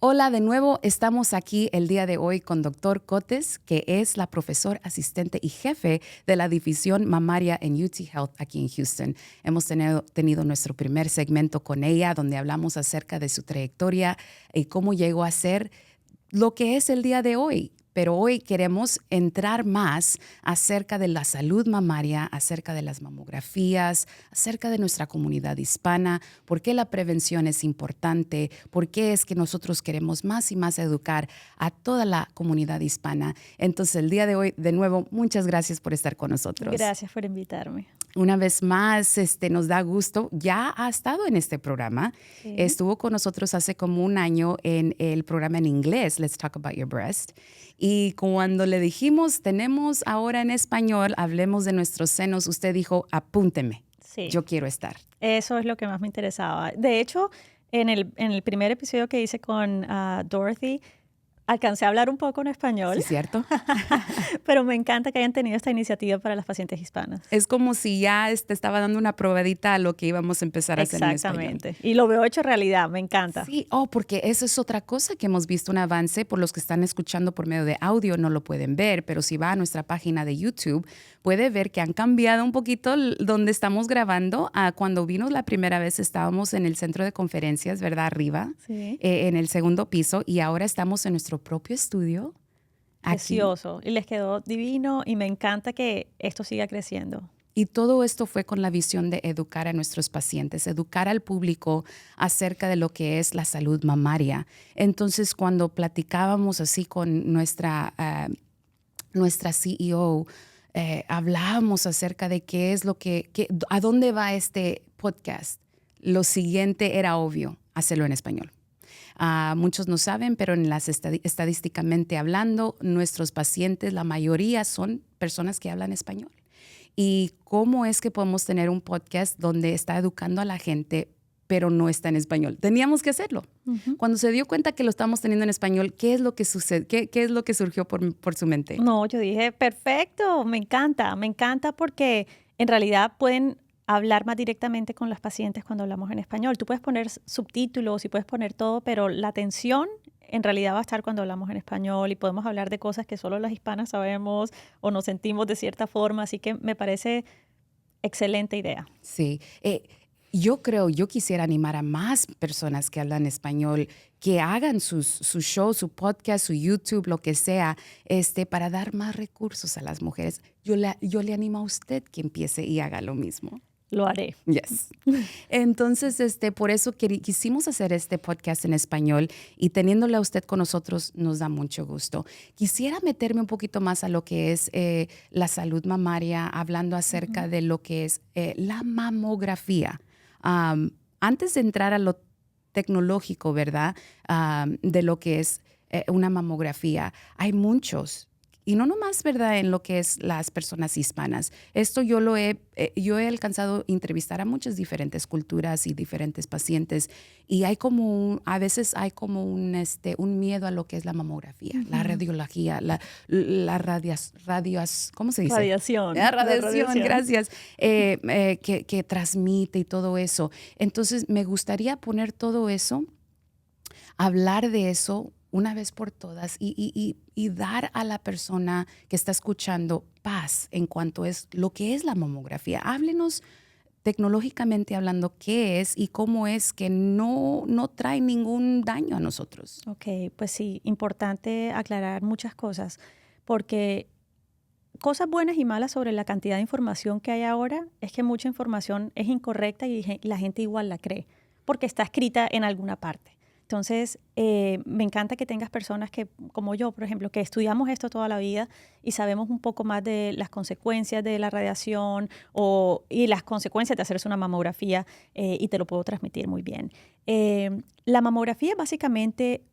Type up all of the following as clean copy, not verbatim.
Hola de nuevo, estamos aquí el día de hoy con Dr. Cotes, que es la profesor asistente y jefe de la división mamaria en UT Health aquí en Houston. Hemos tenido nuestro primer segmento con ella donde hablamos acerca de su trayectoria y cómo llegó a ser lo que es el día de hoy. Pero hoy queremos entrar más acerca de la salud mamaria, acerca de las mamografías, acerca de nuestra comunidad hispana, por qué la prevención es importante, por qué es que nosotros queremos más y más educar a toda la comunidad hispana. Entonces, el día de hoy, de nuevo, muchas gracias por estar con nosotros. Gracias por invitarme. Una vez más, nos da gusto. Ya ha estado en este programa. Sí. Estuvo con nosotros hace como un año en el programa en inglés, Let's Talk About Your Breast. Y cuando le dijimos, tenemos ahora en español, hablemos de nuestros senos, usted dijo, apúnteme. Sí. Yo quiero estar. Eso es lo que más me interesaba. De hecho, en el primer episodio que hice con Dorothy, alcancé a hablar un poco en español. ¿Sí, cierto? Pero me encanta que hayan tenido esta iniciativa para las pacientes hispanas. Es como si ya estaba dando una probadita a lo que íbamos a empezar a hacer en español. Exactamente. Y lo veo hecho realidad, me encanta. Sí, porque eso es otra cosa que hemos visto un avance. Por los que están escuchando por medio de audio no lo pueden ver, pero si va a nuestra página de YouTube, puede ver que han cambiado un poquito donde estamos grabando. Cuando vino la primera vez estábamos en el centro de conferencias, ¿verdad? Arriba, Sí. En el segundo piso, y ahora estamos en nuestro propio estudio. Aquí. Precioso. Y les quedó divino y me encanta que esto siga creciendo. Y todo esto fue con la visión de educar a nuestros pacientes, educar al público acerca de lo que es la salud mamaria. Entonces, cuando platicábamos así con nuestra CEO, hablábamos acerca de qué es a dónde va este podcast. Lo siguiente era obvio, hacerlo en español. Muchos no saben, pero estadísticamente hablando, nuestros pacientes, la mayoría son personas que hablan español. ¿Y cómo es que podemos tener un podcast donde está educando a la gente, pero no está en español? Teníamos que hacerlo. Uh-huh. Cuando se dio cuenta que lo estamos teniendo en español, ¿qué es lo que sucede? ¿Qué es lo que surgió por su mente? No, yo dije, perfecto, me encanta porque en realidad pueden hablar más directamente con los pacientes cuando hablamos en español. Tú puedes poner subtítulos y puedes poner todo, pero la atención en realidad va a estar cuando hablamos en español y podemos hablar de cosas que solo las hispanas sabemos o nos sentimos de cierta forma. Así que me parece excelente idea. Sí. Yo quisiera animar a más personas que hablan español que hagan su show, su podcast, su YouTube, lo que sea, para dar más recursos a las mujeres. Yo le animo a usted que empiece y haga lo mismo. Lo haré. Yes. Entonces, por eso quisimos hacer este podcast en español y teniéndole a usted con nosotros nos da mucho gusto. Quisiera meterme un poquito más a lo que es la salud mamaria, hablando acerca de lo que es la mamografía. Antes de entrar a lo tecnológico, ¿verdad? De lo que es una mamografía, hay muchos. Y no nomás, ¿verdad?, en lo que es las personas hispanas. Esto yo he alcanzado a entrevistar a muchas diferentes culturas y diferentes pacientes y a veces hay como un miedo a lo que es la mamografía, uh-huh. La radiología, la ¿cómo se dice? Radiación. La radiación, gracias, que transmite y todo eso. Entonces, me gustaría poner todo eso, hablar de eso una vez por todas y dar a la persona que está escuchando paz en cuanto es lo que es la mamografía. Háblenos tecnológicamente hablando qué es y cómo es que no trae ningún daño a nosotros. Ok, pues sí, importante aclarar muchas cosas porque cosas buenas y malas sobre la cantidad de información que hay ahora es que mucha información es incorrecta y la gente igual la cree porque está escrita en alguna parte. Entonces, me encanta que tengas personas que, como yo, por ejemplo, que estudiamos esto toda la vida y sabemos un poco más de las consecuencias de la radiación y las consecuencias de hacerse una mamografía y te lo puedo transmitir muy bien. La mamografía es básicamente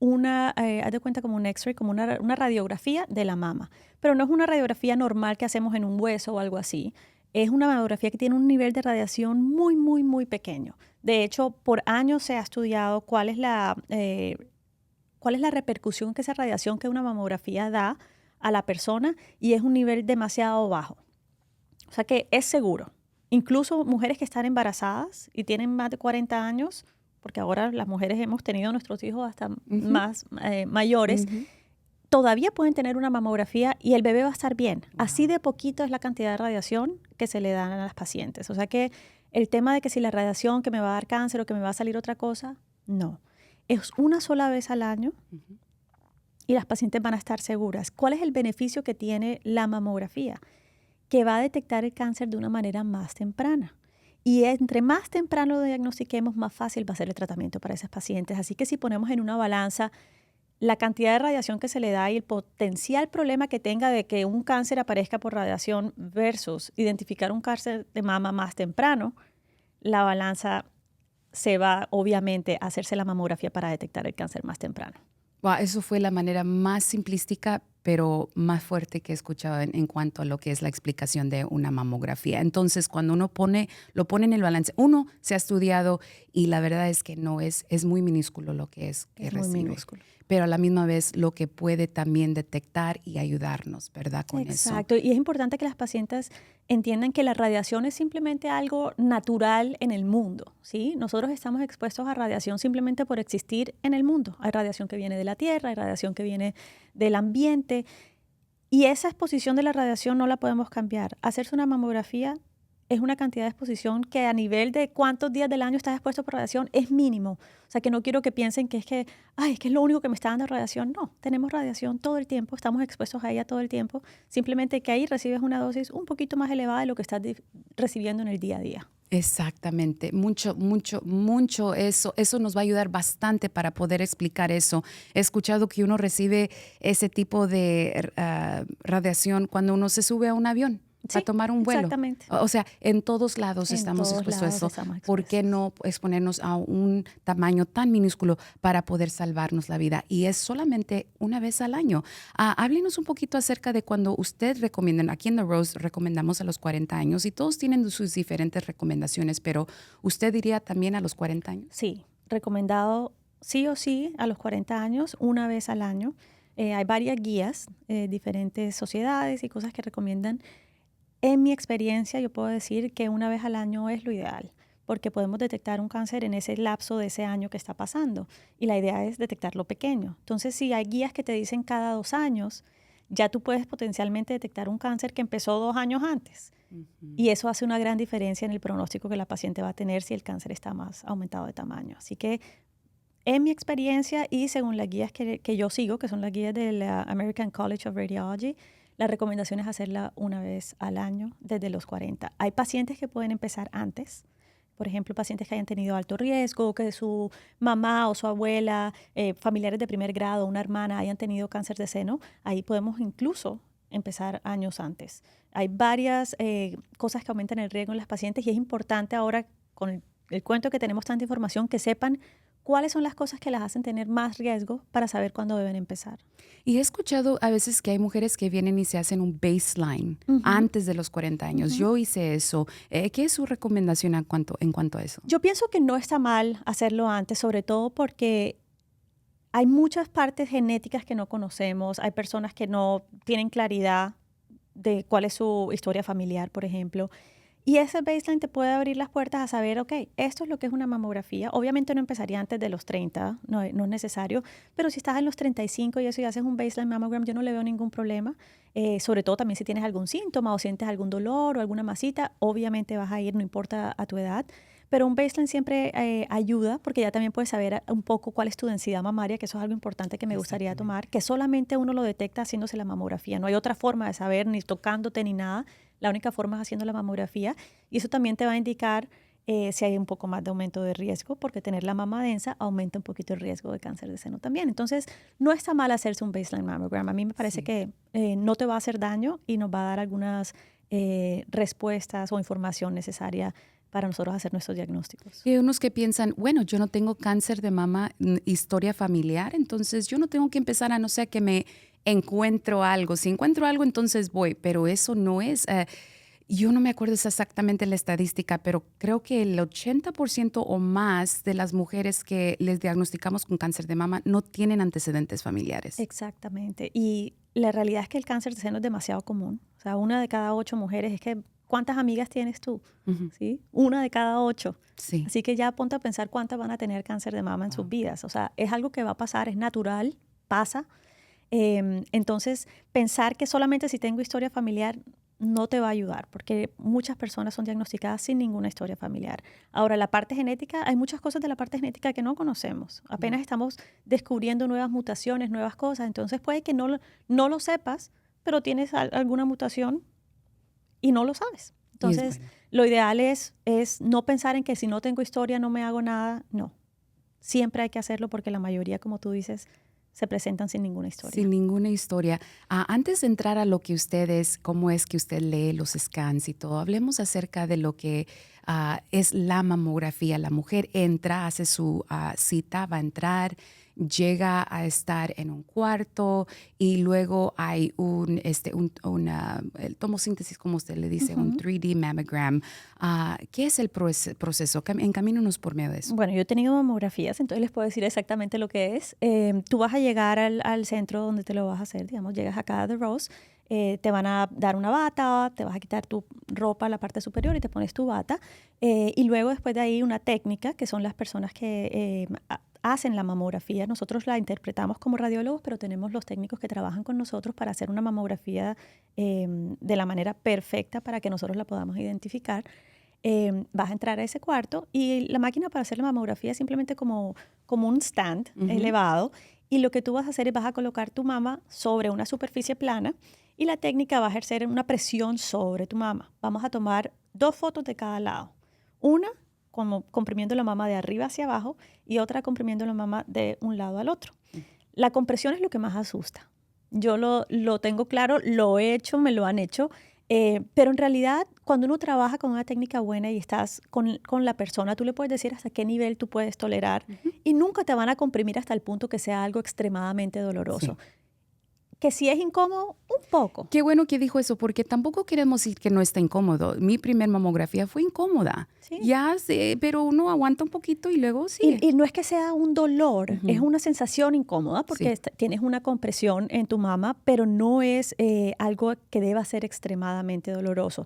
haz de cuenta como un X-ray, como una radiografía de la mama, pero no es una radiografía normal que hacemos en un hueso o algo así. Es una mamografía que tiene un nivel de radiación muy, muy, muy pequeño. De hecho, por años se ha estudiado cuál es la repercusión que esa radiación que una mamografía da a la persona y es un nivel demasiado bajo. O sea que es seguro. Incluso mujeres que están embarazadas y tienen más de 40 años porque ahora las mujeres hemos tenido nuestros hijos hasta más mayores, todavía pueden tener una mamografía y el bebé va a estar bien. Wow. Así de poquito es la cantidad de radiación que se le dan a las pacientes. O sea que el tema de que si la radiación que me va a dar cáncer o que me va a salir otra cosa, no. Es una sola vez al año y las pacientes van a estar seguras. ¿Cuál es el beneficio que tiene la mamografía? Que va a detectar el cáncer de una manera más temprana. Y entre más temprano lo diagnostiquemos, más fácil va a ser el tratamiento para esas pacientes. Así que si ponemos en una balanza la cantidad de radiación que se le da y el potencial problema que tenga de que un cáncer aparezca por radiación versus identificar un cáncer de mama más temprano, la balanza se va obviamente a hacerse la mamografía para detectar el cáncer más temprano. Wow, eso fue la manera más simplística, pero más fuerte que he escuchado en cuanto a lo que es la explicación de una mamografía. Entonces, cuando uno lo pone en el balance, uno se ha estudiado y la verdad es que no es muy minúsculo lo que es que recibe. Muy minúsculo. Pero a la misma vez lo que puede también detectar y ayudarnos, ¿verdad? Con eso. Exacto, y es importante que las pacientes entiendan que la radiación es simplemente algo natural en el mundo, ¿sí? Nosotros estamos expuestos a radiación simplemente por existir en el mundo. Hay radiación que viene de la Tierra, hay radiación que viene del ambiente, y esa exposición de la radiación no la podemos cambiar. Hacerse una mamografía es una cantidad de exposición que a nivel de cuántos días del año estás expuesto por radiación es mínimo. O sea, que no quiero que piensen que es que es lo único que me está dando radiación. No, tenemos radiación todo el tiempo, estamos expuestos a ella todo el tiempo. Simplemente que ahí recibes una dosis un poquito más elevada de lo que estás recibiendo en el día a día. Exactamente, mucho eso nos va a ayudar bastante para poder explicar eso. He escuchado que uno recibe ese tipo de radiación cuando uno se sube a un avión. Sí, a tomar un vuelo. Exactamente. O sea, en todos lados estamos expuestos a eso. ¿Por qué no exponernos a un tamaño tan minúsculo para poder salvarnos la vida? Y es solamente una vez al año. Háblenos un poquito acerca de cuando usted recomienda. Aquí en The Rose recomendamos a los 40 años y todos tienen sus diferentes recomendaciones, pero ¿usted diría también a los 40 años? Sí, recomendado sí o sí a los 40 años, una vez al año. Hay varias guías, diferentes sociedades y cosas que recomiendan. En mi experiencia, yo puedo decir que una vez al año es lo ideal, porque podemos detectar un cáncer en ese lapso de ese año que está pasando. Y la idea es detectarlo pequeño. Entonces, si hay guías que te dicen cada 2 años, ya tú puedes potencialmente detectar un cáncer que empezó 2 años antes. Y eso hace una gran diferencia en el pronóstico que la paciente va a tener si el cáncer está más aumentado de tamaño. Así que, en mi experiencia y según las guías que yo sigo, que son las guías del American College of Radiology, la recomendación es hacerla una vez al año desde los 40. Hay pacientes que pueden empezar antes, por ejemplo, pacientes que hayan tenido alto riesgo, que su mamá o su abuela, familiares de primer grado, una hermana hayan tenido cáncer de seno. Ahí podemos incluso empezar años antes. Hay varias cosas que aumentan el riesgo en las pacientes y es importante ahora, con el cuento que tenemos tanta información, que sepan cuáles son las cosas que las hacen tener más riesgo para saber cuándo deben empezar. Y he escuchado a veces que hay mujeres que vienen y se hacen un baseline antes de los 40 años. Yo hice eso. ¿Qué es su recomendación en cuanto a eso? Yo pienso que no está mal hacerlo antes, sobre todo porque hay muchas partes genéticas que no conocemos. Hay personas que no tienen claridad de cuál es su historia familiar, por ejemplo. Y ese baseline te puede abrir las puertas a saber, ok, esto es lo que es una mamografía. Obviamente no empezaría antes de los 30, no es necesario, pero si estás en los 35 y eso y haces un baseline mammogram, yo no le veo ningún problema. Sobre todo también si tienes algún síntoma o sientes algún dolor o alguna masita, obviamente vas a ir, no importa a tu edad. Pero un baseline siempre ayuda porque ya también puedes saber un poco cuál es tu densidad mamaria, que eso es algo importante que me gustaría tomar, que solamente uno lo detecta haciéndose la mamografía. No hay otra forma de saber, ni tocándote ni nada. La única forma es haciendo la mamografía y eso también te va a indicar si hay un poco más de aumento de riesgo, porque tener la mama densa aumenta un poquito el riesgo de cáncer de seno también. Entonces, no está mal hacerse un baseline mammogram. A mí me parece que no te va a hacer daño y nos va a dar algunas respuestas o información necesaria para nosotros hacer nuestros diagnósticos. Y hay unos que piensan, bueno, yo no tengo cáncer de mama, historia familiar, entonces yo no tengo que empezar a no ser que me encuentro algo. Si encuentro algo, entonces voy, pero eso no es... yo no me acuerdo exactamente la estadística, pero creo que el 80% o más de las mujeres que les diagnosticamos con cáncer de mama no tienen antecedentes familiares. Exactamente. Y la realidad es que el cáncer de seno es demasiado común. O sea, 1 de cada 8 mujeres es que ¿cuántas amigas tienes tú? Ujú. ¿Sí? 1 de cada 8. Sí. Así que ya ponte a pensar cuántas van a tener cáncer de mama en sus vidas. O sea, es algo que va a pasar, es natural, pasa. Entonces, pensar que solamente si tengo historia familiar no te va a ayudar, porque muchas personas son diagnosticadas sin ninguna historia familiar. Ahora, la parte genética, hay muchas cosas de la parte genética que no conocemos. Apenas estamos descubriendo nuevas mutaciones, nuevas cosas. Entonces, puede que no lo sepas, pero tienes alguna mutación y no lo sabes. Y es Entonces, bueno. lo ideal es no pensar en que si no tengo historia no me hago nada. No, siempre hay que hacerlo porque la mayoría, como tú dices, se presentan sin ninguna historia. Sin ninguna historia. Antes de entrar a lo que ustedes, cómo es que usted lee los scans y todo, hablemos acerca de lo que es la mamografía. La mujer entra, hace su cita, va a entrar, llega a estar en un cuarto y luego hay el tomosíntesis, como usted le dice, un 3D mammogram. ¿Qué es el proceso? Encamínanos por medio de eso. Bueno, yo he tenido mamografías, entonces les puedo decir exactamente lo que es. Tú vas a llegar al centro donde te lo vas a hacer, digamos, llegas acá a The Rose, te van a dar una bata, te vas a quitar tu ropa, la parte superior y te pones tu bata. Y luego después de ahí una técnica, que son las personas que hacen la mamografía. Nosotros la interpretamos como radiólogos, pero tenemos los técnicos que trabajan con nosotros para hacer una mamografía de la manera perfecta para que nosotros la podamos identificar. Vas a entrar a ese cuarto y la máquina para hacer la mamografía es simplemente como un stand elevado, y lo que tú vas a hacer es vas a colocar tu mama sobre una superficie plana y la técnica va a ejercer una presión sobre tu mama. Vamos a tomar 2 fotos de cada lado. Una como comprimiendo la mama de arriba hacia abajo y otra comprimiendo la mama de un lado al otro. La compresión es lo que más asusta. Yo lo tengo claro, lo he hecho, me lo han hecho. Pero en realidad, cuando uno trabaja con una técnica buena y estás con la persona, tú le puedes decir hasta qué nivel tú puedes tolerar y nunca te van a comprimir hasta el punto que sea algo extremadamente doloroso. Sí. Que si es incómodo, un poco. Qué bueno que dijo eso, porque tampoco queremos decir que no está incómodo. Mi primer mamografía fue incómoda. Sí. Ya sé, pero uno aguanta un poquito y luego sigue. Y no es que sea un dolor, es una sensación incómoda porque Sí. tienes una compresión en tu mama, pero no es algo que deba ser extremadamente doloroso.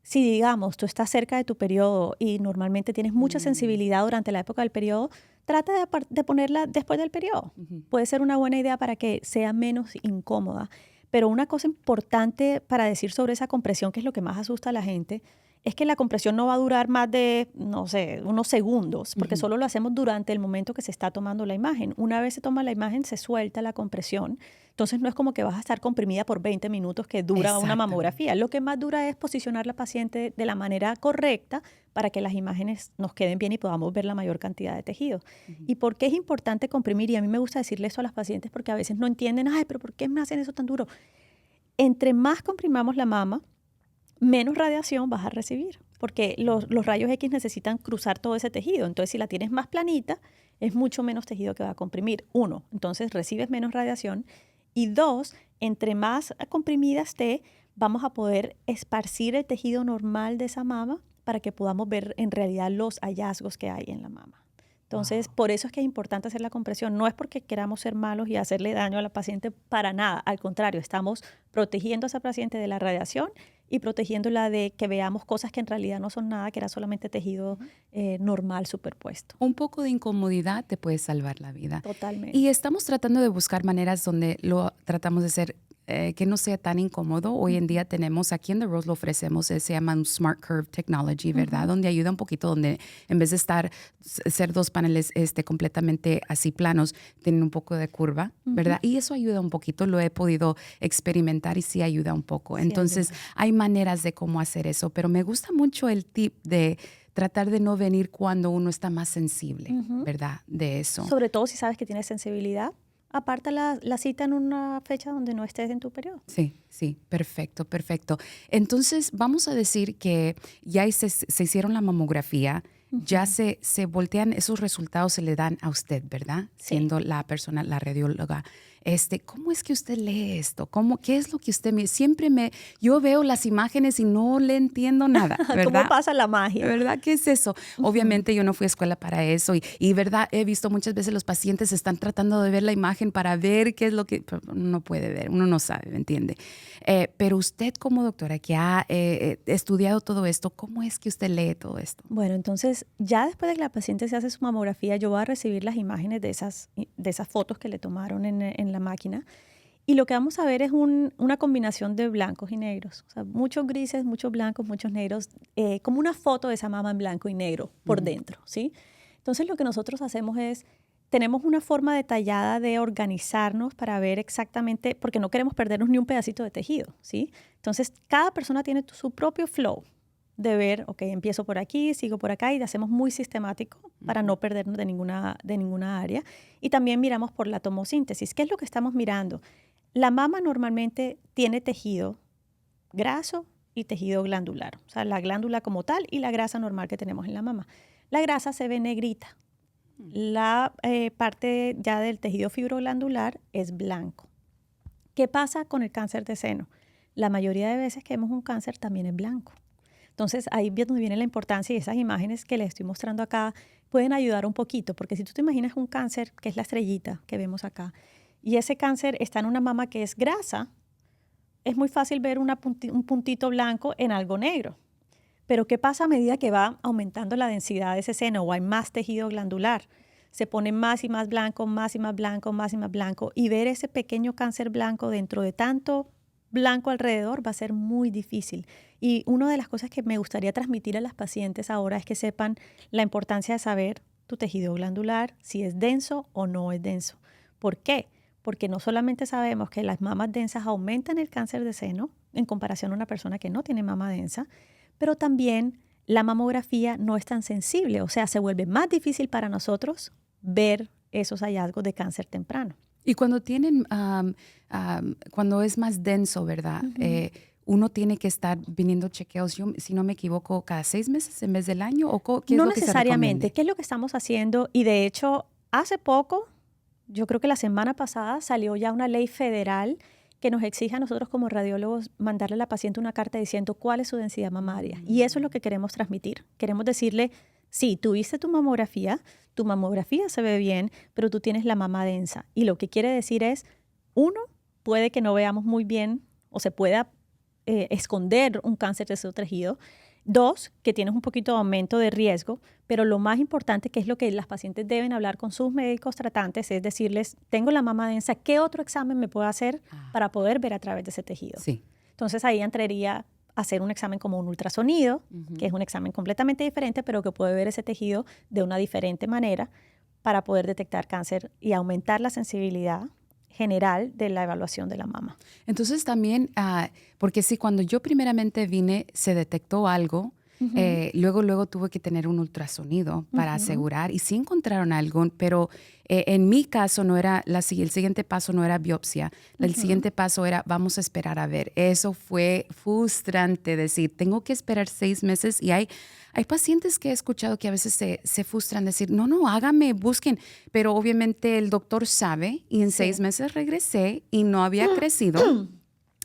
Si, digamos, tú estás cerca de tu periodo y normalmente tienes mucha sensibilidad durante la época del periodo, trata de ponerla después del periodo. Puede ser una buena idea para que sea menos incómoda. Pero una cosa importante para decir sobre esa compresión, que es lo que más asusta a la gente, es que la compresión no va a durar más de, no sé, unos segundos, porque solo lo hacemos durante el momento que se está tomando la imagen. Una vez se toma la imagen, se suelta la compresión. Entonces no es como que vas a estar comprimida por 20 minutos que dura una mamografía. Lo que más dura es posicionar a la paciente de la manera correcta para que las imágenes nos queden bien y podamos ver la mayor cantidad de tejido. ¿Y por qué es importante comprimir? Y a mí me gusta decirle eso a las pacientes porque a veces no entienden, ay, pero ¿por qué me hacen eso tan duro? Entre más comprimamos la mama, menos radiación vas a recibir, porque los rayos X necesitan cruzar todo ese tejido. Entonces, si la tienes más planita, es mucho menos tejido que va a comprimir. 1, entonces recibes menos radiación. Y 2, entre más comprimida esté, vamos a poder esparcir el tejido normal de esa mama para que podamos ver en realidad los hallazgos que hay en la mama. Entonces, por eso es que es importante hacer la compresión. No es porque queramos ser malos y hacerle daño a la paciente para nada. Al contrario, estamos protegiendo a esa paciente de la radiación y protegiéndola de que veamos cosas que en realidad no son nada, que era solamente tejido normal superpuesto. Un poco de incomodidad te puede salvar la vida. Totalmente. Y estamos tratando de buscar maneras donde lo tratamos de hacer que no sea tan incómodo. Hoy en día tenemos, aquí en The Rose lo ofrecemos, se llama un Smart Curve Technology, ¿verdad? Donde ayuda un poquito, donde en vez de ser 2 paneles completamente así planos, tienen un poco de curva, ¿verdad? Y eso ayuda un poquito, lo he podido experimentar y sí ayuda un poco. Sí, Entonces, hay maneras de cómo hacer eso, pero me gusta mucho el tip de tratar de no venir cuando uno está más sensible, ¿verdad? De eso. Sobre todo si sabes que tienes sensibilidad. Aparta la cita en una fecha donde no estés en tu periodo. Sí, sí, perfecto, perfecto. Entonces, vamos a decir que ya se hicieron la mamografía, ya se voltean, esos resultados se le dan a usted, ¿verdad? Sí. Siendo la persona, la radióloga. ¿Cómo es que usted lee esto? ¿Qué es lo que usted yo veo las imágenes y no le entiendo nada, ¿verdad? ¿Cómo pasa la magia? ¿Verdad? ¿Qué es eso? Obviamente yo no fui a escuela para eso y verdad, he visto muchas veces los pacientes están tratando de ver la imagen para ver qué es lo que pero uno no puede ver, uno no sabe, ¿me entiende? Pero usted como doctora que ha estudiado todo esto, ¿cómo es que usted lee todo esto? Bueno, entonces ya después de que la paciente se hace su mamografía, yo voy a recibir las imágenes de esas fotos que le tomaron en la máquina. Y lo que vamos a ver es una combinación de blancos y negros. O sea, muchos grises, muchos blancos, muchos negros, como una foto de esa mama en blanco y negro por dentro, ¿sí? Entonces lo que nosotros hacemos es, tenemos una forma detallada de organizarnos para ver exactamente, porque no queremos perdernos ni un pedacito de tejido, ¿sí? Entonces cada persona tiene su propio flow de ver, ok, empiezo por aquí, sigo por acá y lo hacemos muy sistemático para no perdernos de ninguna área. Y también miramos por la tomosíntesis. ¿Qué es lo que estamos mirando? La mama normalmente tiene tejido graso y tejido glandular, o sea, la glándula como tal y la grasa normal que tenemos en la mama. La grasa se ve negrita. La parte ya del tejido fibroglandular es blanco. ¿Qué pasa con el cáncer de seno? La mayoría de veces que vemos un cáncer también es blanco. Entonces, ahí es donde viene la importancia y esas imágenes que les estoy mostrando acá pueden ayudar un poquito, porque si tú te imaginas un cáncer, que es la estrellita que vemos acá, y ese cáncer está en una mama que es grasa, es muy fácil ver un puntito blanco en algo negro. Pero ¿qué pasa a medida que va aumentando la densidad de ese seno o hay más tejido glandular? Se pone más y más blanco, más y más blanco, más y más blanco, y ver ese pequeño cáncer blanco dentro de tanto blanco alrededor va a ser muy difícil. Y una de las cosas que me gustaría transmitir a las pacientes ahora es que sepan la importancia de saber tu tejido glandular, si es denso o no es denso. ¿Por qué? Porque no solamente sabemos que las mamas densas aumentan el cáncer de seno en comparación a una persona que no tiene mama densa, pero también la mamografía no es tan sensible, o sea, se vuelve más difícil para nosotros ver esos hallazgos de cáncer temprano. Y cuando tienen, cuando es más denso, ¿verdad? Uno tiene que estar viniendo chequeos, si no me equivoco, cada 6 meses en vez del año, ¿o qué es No lo que se necesariamente. recomienda? ¿Qué es lo que estamos haciendo? Y de hecho, hace poco, yo creo que la semana pasada, salió ya una ley federal que nos exige a nosotros como radiólogos mandarle a la paciente una carta diciendo cuál es su densidad mamaria. Y eso es lo que queremos transmitir. Queremos decirle, sí, tuviste tu mamografía se ve bien, pero tú tienes la mama densa. Y lo que quiere decir es, uno, puede que no veamos muy bien o se pueda esconder un cáncer de ese tejido. Dos, que tienes un poquito de aumento de riesgo, pero lo más importante, que es lo que las pacientes deben hablar con sus médicos tratantes, es decirles, tengo la mama densa, ¿qué otro examen me puedo hacer para poder ver a través de ese tejido? Sí. Entonces ahí entraría a hacer un examen como un ultrasonido, que es un examen completamente diferente, pero que puede ver ese tejido de una diferente manera para poder detectar cáncer y aumentar la sensibilidad general de la evaluación de la mama. Entonces también, porque sí, cuando yo primeramente vine, se detectó algo, luego tuve que tener un ultrasonido para asegurar y sí encontraron algo, pero en mi caso no era, el siguiente paso no era biopsia, el siguiente paso era vamos a esperar a ver. Eso fue frustrante decir, tengo que esperar 6 meses y hay pacientes que he escuchado que a veces se frustran, decir, no, hágame, busquen. Pero obviamente el doctor sabe y en 6 meses regresé y no había crecido.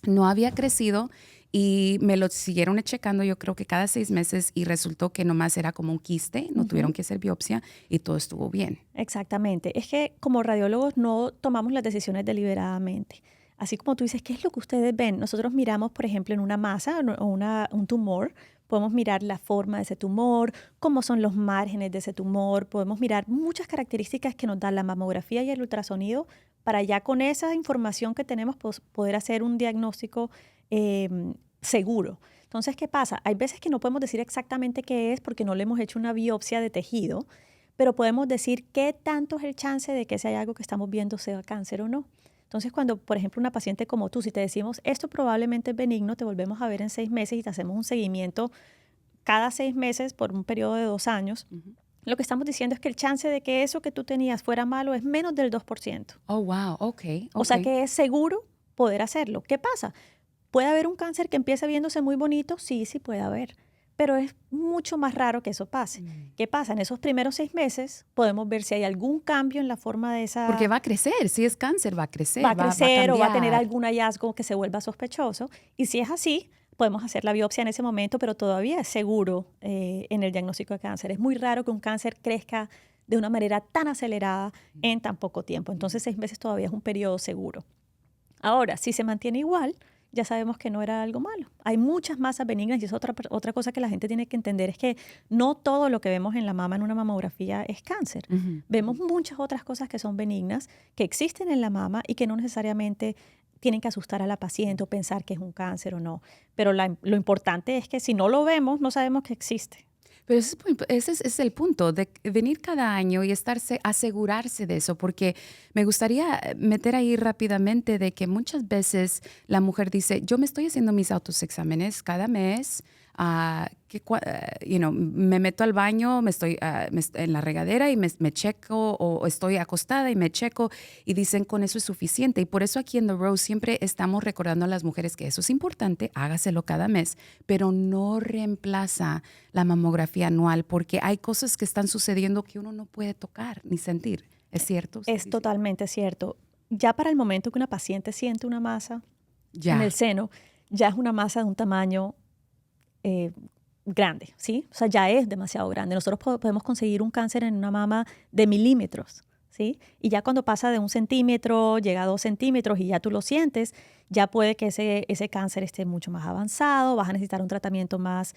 No había crecido y me lo siguieron checando yo creo que cada 6 meses y resultó que nomás era como un quiste, no tuvieron que hacer biopsia y todo estuvo bien. Exactamente. Es que como radiólogos no tomamos las decisiones deliberadamente. Así como tú dices, ¿qué es lo que ustedes ven? Nosotros miramos, por ejemplo, en una masa o un tumor, podemos mirar la forma de ese tumor, cómo son los márgenes de ese tumor, podemos mirar muchas características que nos dan la mamografía y el ultrasonido para ya con esa información que tenemos poder hacer un diagnóstico seguro. Entonces, ¿qué pasa? Hay veces que no podemos decir exactamente qué es porque no le hemos hecho una biopsia de tejido, pero podemos decir qué tanto es el chance de que ese hallazgo que estamos viendo sea cáncer o no. Entonces, cuando, por ejemplo, una paciente como tú, si te decimos esto probablemente es benigno, te volvemos a ver en 6 meses y te hacemos un seguimiento cada 6 meses por un periodo de 2 años, lo que estamos diciendo es que el chance de que eso que tú tenías fuera malo es menos del 2%. Oh, wow, ok. O sea que es seguro poder hacerlo. ¿Qué pasa? ¿Puede haber un cáncer que empiece viéndose muy bonito? Sí, sí puede haber. pero es mucho más raro que eso pase. ¿Qué pasa? En esos primeros 6 meses podemos ver si hay algún cambio en la forma de esa... Porque va a crecer, si es cáncer va a crecer, va a crecer o va a tener cambiar. algún hallazgo que se vuelva sospechoso. Y si es así, podemos hacer la biopsia en ese momento, pero todavía es seguro en el diagnóstico de cáncer. Es muy raro que un cáncer crezca de una manera tan acelerada en tan poco tiempo. Entonces 6 meses todavía es un periodo seguro. Ahora, si se mantiene igual, ya sabemos que no era algo malo. Hay muchas masas benignas y es otra cosa que la gente tiene que entender, es que no todo lo que vemos en la mama en una mamografía es cáncer. Vemos muchas otras cosas que son benignas, que existen en la mama y que no necesariamente tienen que asustar a la paciente o pensar que es un cáncer o no. Pero lo importante es que si no lo vemos, no sabemos que existe. Pero ese es el punto, de venir cada año y asegurarse de eso, porque me gustaría meter ahí rápidamente de que muchas veces la mujer dice, yo me estoy haciendo mis autoexámenes cada mes, me meto al baño, en la regadera y me checo, o estoy acostada y me checo, y dicen con eso es suficiente. Y por eso aquí en The Rose siempre estamos recordando a las mujeres que eso es importante, hágaselo cada mes, pero no reemplaza la mamografía anual, porque hay cosas que están sucediendo que uno no puede tocar ni sentir. ¿Es cierto? Es totalmente cierto. Ya para el momento que una paciente siente una masa en el seno, ya es una masa de un tamaño grande, ¿sí? O sea, ya es demasiado grande. Nosotros podemos conseguir un cáncer en una mama de milímetros, ¿sí? Y ya cuando pasa de 1 centímetro, llega a 2 centímetros y ya tú lo sientes, ya puede que ese cáncer esté mucho más avanzado, vas a necesitar un tratamiento más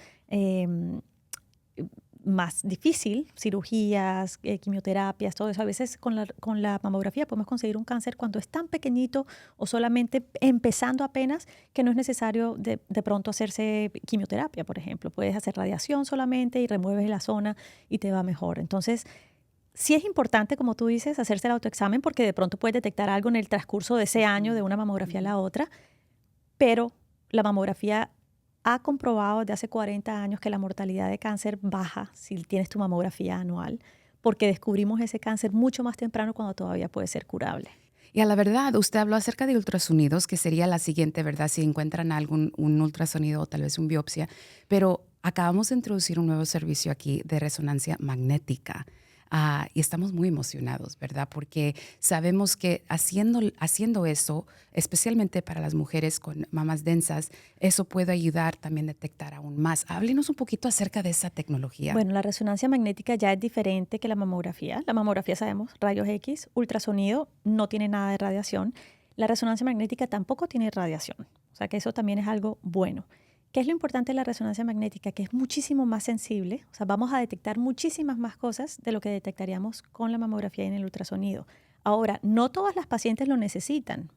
difícil, cirugías, quimioterapias, todo eso. A veces con la mamografía podemos conseguir un cáncer cuando es tan pequeñito o solamente empezando apenas que no es necesario de pronto hacerse quimioterapia, por ejemplo. Puedes hacer radiación solamente y remueves la zona y te va mejor. Entonces, sí es importante, como tú dices, hacerse el autoexamen porque de pronto puedes detectar algo en el transcurso de ese año de una mamografía a la otra, pero la mamografía ha comprobado desde hace 40 años que la mortalidad de cáncer baja si tienes tu mamografía anual, porque descubrimos ese cáncer mucho más temprano cuando todavía puede ser curable. Y a la verdad, usted habló acerca de ultrasonidos, que sería la siguiente, ¿verdad? Si encuentran un ultrasonido o tal vez una biopsia, pero acabamos de introducir un nuevo servicio aquí de resonancia magnética. Y estamos muy emocionados, ¿verdad? Porque sabemos que haciendo eso, especialmente para las mujeres con mamas densas, eso puede ayudar también a detectar aún más. Háblenos un poquito acerca de esa tecnología. Bueno, la resonancia magnética ya es diferente que la mamografía. La mamografía sabemos, rayos X, ultrasonido, no tiene nada de radiación. La resonancia magnética tampoco tiene radiación. O sea que eso también es algo bueno. ¿Qué es lo importante de la resonancia magnética? Que es muchísimo más sensible, o sea, vamos a detectar muchísimas más cosas de lo que detectaríamos con la mamografía y en el ultrasonido. Ahora, no todas las pacientes lo necesitan.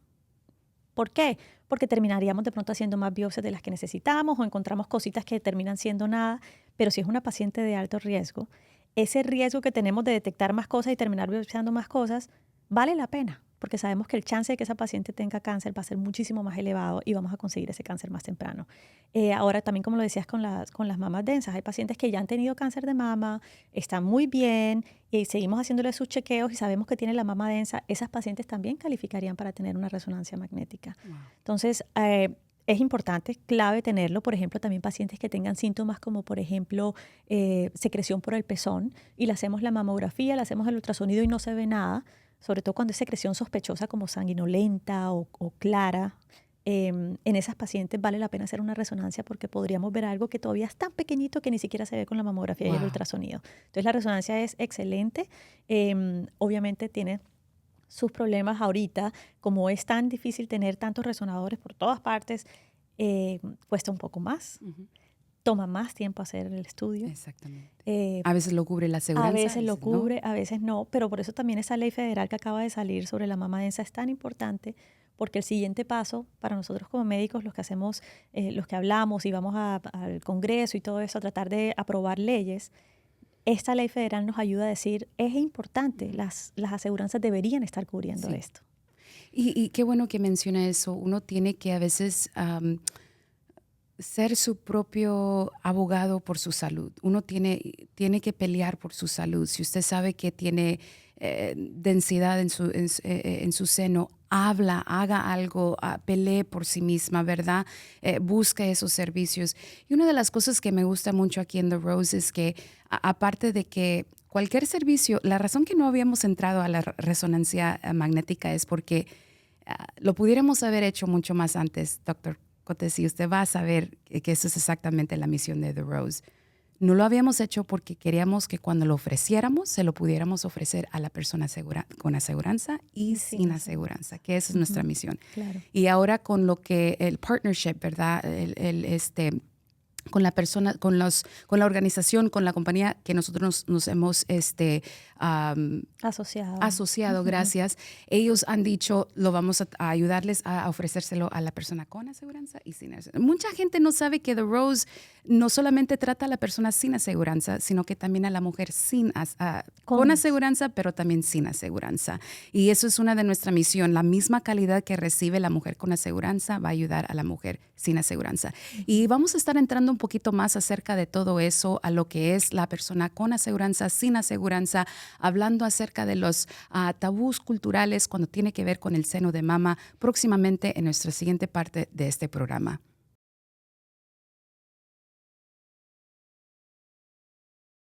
¿Por qué? Porque terminaríamos de pronto haciendo más biopsias de las que necesitamos o encontramos cositas que terminan siendo nada, pero si es una paciente de alto riesgo, ese riesgo que tenemos de detectar más cosas y terminar biopsiando más cosas, vale la pena, porque sabemos que el chance de que esa paciente tenga cáncer va a ser muchísimo más elevado y vamos a conseguir ese cáncer más temprano. Ahora también, como lo decías con las mamas densas, hay pacientes que ya han tenido cáncer de mama, están muy bien y seguimos haciéndole sus chequeos y sabemos que tienen la mama densa, esas pacientes también calificarían para tener una resonancia magnética. Wow. Entonces, es importante, clave tenerlo, por ejemplo, también pacientes que tengan síntomas como, por ejemplo, secreción por el pezón y le hacemos la mamografía, le hacemos el ultrasonido y no se ve nada, sobre todo cuando es secreción sospechosa como sanguinolenta o clara. En esas pacientes vale la pena hacer una resonancia porque podríamos ver algo que todavía es tan pequeñito que ni siquiera se ve con la mamografía y el ultrasonido. Entonces, la resonancia es excelente. Obviamente tiene sus problemas ahorita, como es tan difícil tener tantos resonadores por todas partes, cuesta un poco más. Toma más tiempo hacer el estudio. Exactamente. A veces lo cubre la aseguranza. A veces lo cubre, ¿no? A veces no, pero por eso también esa ley federal que acaba de salir sobre la mama densa es tan importante, porque el siguiente paso para nosotros como médicos, los que hacemos, los que hablamos y vamos al Congreso y todo eso, a tratar de aprobar leyes, esta ley federal nos ayuda a decir, es importante, las aseguranzas deberían estar cubriendo esto. Y qué bueno que menciona eso. Uno tiene que a veces ser su propio abogado por su salud. Uno tiene que pelear por su salud. Si usted sabe que tiene densidad en su seno, haga algo, pelee por sí misma, ¿verdad? Busca esos servicios. Y una de las cosas que me gusta mucho aquí en The Rose es que, aparte de que cualquier servicio, la razón que no habíamos entrado a la resonancia magnética es porque lo pudiéramos haber hecho mucho más antes, doctor Cotes, y usted va a saber que eso es exactamente la misión de The Rose. No lo habíamos hecho porque queríamos que cuando lo ofreciéramos, se lo pudiéramos ofrecer a la persona con aseguranza y sin aseguranza, que esa es nuestra misión. Claro. Y ahora con lo que el partnership, ¿verdad? Con la persona, con la organización, con la compañía que nosotros nos hemos asociado, gracias. Ellos han dicho, lo vamos a ayudarles a ofrecérselo a la persona con aseguranza y sin aseguranza. Mucha gente no sabe que The Rose no solamente trata a la persona sin aseguranza, sino que también a la mujer con aseguranza, pero también sin aseguranza. Y eso es una de nuestra misión. La misma calidad que recibe la mujer con aseguranza va a ayudar a la mujer sin aseguranza. Y vamos a estar entrando un poquito más acerca de todo eso, a lo que es la persona con aseguranza, sin aseguranza, hablando acerca de los tabús culturales cuando tiene que ver con el seno de mama, próximamente en nuestra siguiente parte de este programa.